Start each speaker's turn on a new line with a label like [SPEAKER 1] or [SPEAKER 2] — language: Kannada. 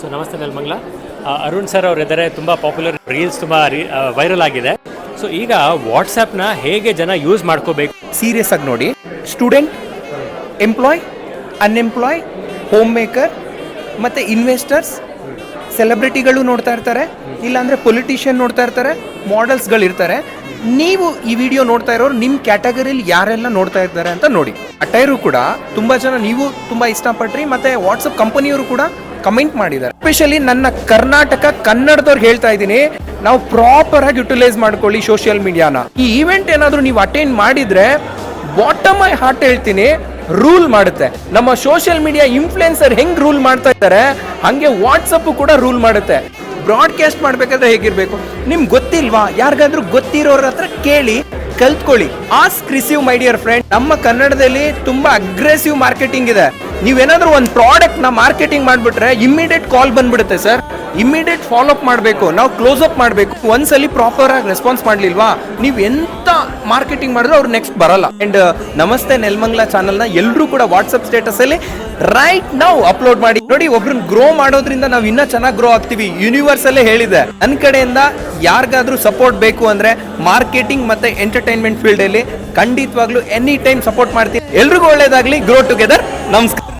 [SPEAKER 1] ಸೊ ನಮಸ್ತೆ ನೆಲಮಂಗಲ. ಅರುಣ್ ಸರ್ ಅವರಿದ್ದಾರೆ, ತುಂಬ ಪಾಪ್ಯುಲರ್, ರೀಲ್ಸ್ ತುಂಬ ವೈರಲ್ ಆಗಿದೆ. ಸೊ ಈಗ ವಾಟ್ಸಪ್ನ ಹೇಗೆ ಜನ ಯೂಸ್ ಮಾಡ್ಕೋಬೇಕು?
[SPEAKER 2] ಸೀರಿಯಸ್ ಆಗಿ ನೋಡಿ, ಸ್ಟೂಡೆಂಟ್, ಎಂಪ್ಲಾಯ್, ಅನ್ಎಂಪ್ಲಾಯ್, ಹೋಮ್ ಮೇಕರ್ ಮತ್ತು ಇನ್ವೆಸ್ಟರ್ಸ್, ಸೆಲೆಬ್ರಿಟಿಗಳು ನೋಡ್ತಾ ಇರ್ತಾರೆ, ಇಲ್ಲಾಂದರೆ ಪೊಲಿಟಿಷಿಯನ್ ನೋಡ್ತಾ ಇರ್ತಾರೆ, ಮಾಡೆಲ್ಸ್ಗಳಿರ್ತಾರೆ. ನೀವು ಈ ವಿಡಿಯೋ ನೋಡ್ತಾ ಇರೋರು ನಿಮ್ಮ ಕ್ಯಾಟಗರಿಲಿ ಯಾರೆಲ್ಲ ನೋಡ್ತಾ ಇದ್ದಾರೆ ಅಂತ ನೋಡಿ. ಅಟೈರು ಕೂಡ ತುಂಬ ಜನ ನೀವು ತುಂಬ ಇಷ್ಟಪಟ್ರಿ, ಮತ್ತು ವಾಟ್ಸಪ್ ಕಂಪನಿಯವರು ಕೂಡ ಕಮೆಂಟ್ ಮಾಡಿದ್ದಾರೆ. ಎಸ್ಪೆಷಲಿ ನನ್ನ ಕರ್ನಾಟಕ ಕನ್ನಡದವ್ರಿಗೆ ಹೇಳ್ತಾ ಇದ್ದೀನಿ, ನಾವು ಪ್ರಾಪರ್ ಆಗಿ ಯುಟಿಲೈಸ್ ಮಾಡ್ಕೊಳ್ಳಿ ಸೋಷಿಯಲ್ ಮೀಡಿಯಾನ. ಈ ಈವೆಂಟ್ ಏನಾದರೂ ನೀವು ಅಟೆಂಡ್ ಮಾಡಿದ್ರೆ ಬಾಟಮ್ ಐ ಹಾರ್ಟ್ ಹೇಳ್ತೀನಿ, ರೂಲ್ ಮಾಡುತ್ತೆ. ನಮ್ಮ ಸೋಷಿಯಲ್ ಮೀಡಿಯಾ ಇನ್ಫ್ಲುಯೆನ್ಸರ್ ಹೆಂಗ್ ರೂಲ್ ಮಾಡ್ತಾ ಇದ್ದಾರೆ, ಹಂಗೆ ವಾಟ್ಸಪ್ ಕೂಡ ರೂಲ್ ಮಾಡುತ್ತೆ. ಬ್ರಾಡ್ಕಾಸ್ಟ್ ಮಾಡ್ಬೇಕಾದ್ರೆ ಹೇಗಿರ್ಬೇಕು ನಿಮ್ಗೆ ಗೊತ್ತಿಲ್ವಾ? ಯಾರಿಗಾದ್ರೂ ಗೊತ್ತಿರೋರ ಹತ್ರ ಕೇಳಿ ಕಲ್ತ್ಕೊಳ್ಳಿ. Ask receive my dear friend. ನಮ್ಮ ಕನ್ನಡದಲ್ಲಿ ತುಂಬಾ ಅಗ್ರೆಸಿವ್ ಮಾರ್ಕೆಟಿಂಗ್ ಇದೆ. ನೀವೇನಾದ್ರೂ ಒಂದು ಪ್ರಾಡಕ್ಟ್ ನ ಮಾರ್ಕೆಟಿಂಗ್ ಮಾಡ್ಬಿಟ್ರೆ ಇಮಿಡಿಯೇಟ್ ಕಾಲ್ ಬಂದ್ಬಿಡುತ್ತೆ. ಸರ್, ಇಮಿಡಿಯೇಟ್ ಫಾಲೋ ಅಪ್ ಮಾಡಬೇಕು, ನಾವು ಕ್ಲೋಸ್ ಅಪ್ ಮಾಡಬೇಕು. ಒಂದ್ಸಲಿ ಪ್ರಾಪರ್ ಆಗಿ ರೆಸ್ಪಾನ್ಸ್ ಮಾಡ್ಲಿಲ್ವಾ, ನೀವು ಎಂತ ಮಾರ್ಕೆಟಿಂಗ್ ಮಾಡಿದ್ರು ಅವ್ರು ನೆಕ್ಸ್ಟ್ ಬರಲ್ಲ. ಅಂಡ್ ನಮಸ್ತೆ ನೆಲಮಂಗಲ ಚಾನಲ್ನ ಎಲ್ಲರೂ ಕೂಡ ವಾಟ್ಸಪ್ ಸ್ಟೇಟಸ್ ಅಲ್ಲಿ ರೈಟ್ ನಾವು ಅಪ್ಲೋಡ್ ಮಾಡಿ ನೋಡಿ. ಒಬ್ರನ್ನ ಗ್ರೋ ಮಾಡೋದ್ರಿಂದ ನಾವು ಇನ್ನೂ ಚೆನ್ನಾಗಿ ಗ್ರೋ ಆಗ್ತೀವಿ. ಯೂನಿವರ್ಸ್ ಅಲ್ಲೇ ಹೇಳಿದೆ. ನನ್ನ ಕಡೆಯಿಂದ ಯಾರಿಗಾದ್ರೂ ಸಪೋರ್ಟ್ ಬೇಕು ಅಂದ್ರೆ ಮಾರ್ಕೆಟಿಂಗ್ ಮತ್ತೆ ಎಂಟರ್ಟೈನ್ಮೆಂಟ್ ಫೀಲ್ಡ್ ಅಲ್ಲಿ ಖಂಡಿತವಾಗ್ಲೂ ಎನಿ ಟೈಮ್ ಸಪೋರ್ಟ್ ಮಾಡ್ತೀನಿ. ಎಲ್ರಿಗೂ ಒಳ್ಳೇದಾಗ್ಲಿ. Grow together. ನಮಸ್ಕಾರ.